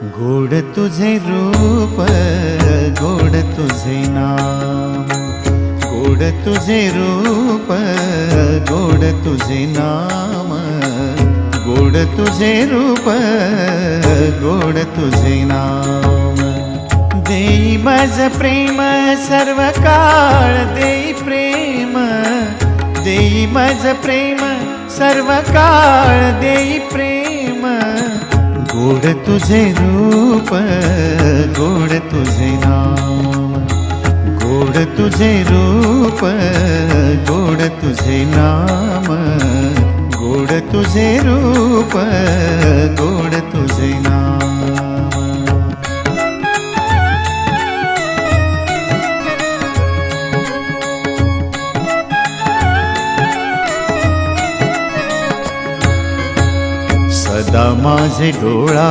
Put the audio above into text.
गोड तुझे रूप, गोड तुझे नाम, गोड तुझे रूप, गोड तुझे नाम, गोड तुझे रूप, गोड तुझे नाम। देई माझ प्रेम सर्व काळ, देई प्रेम, देई माझ प्रेम सर्व काळ, देई प्रेम। गोड तुझे रूप, गोड तुझे नाम, गोड तुझे रूप, गोड तुझे नाम, गोड तुझे रूप, गोड तुझे नाम। सदा माझे डोळा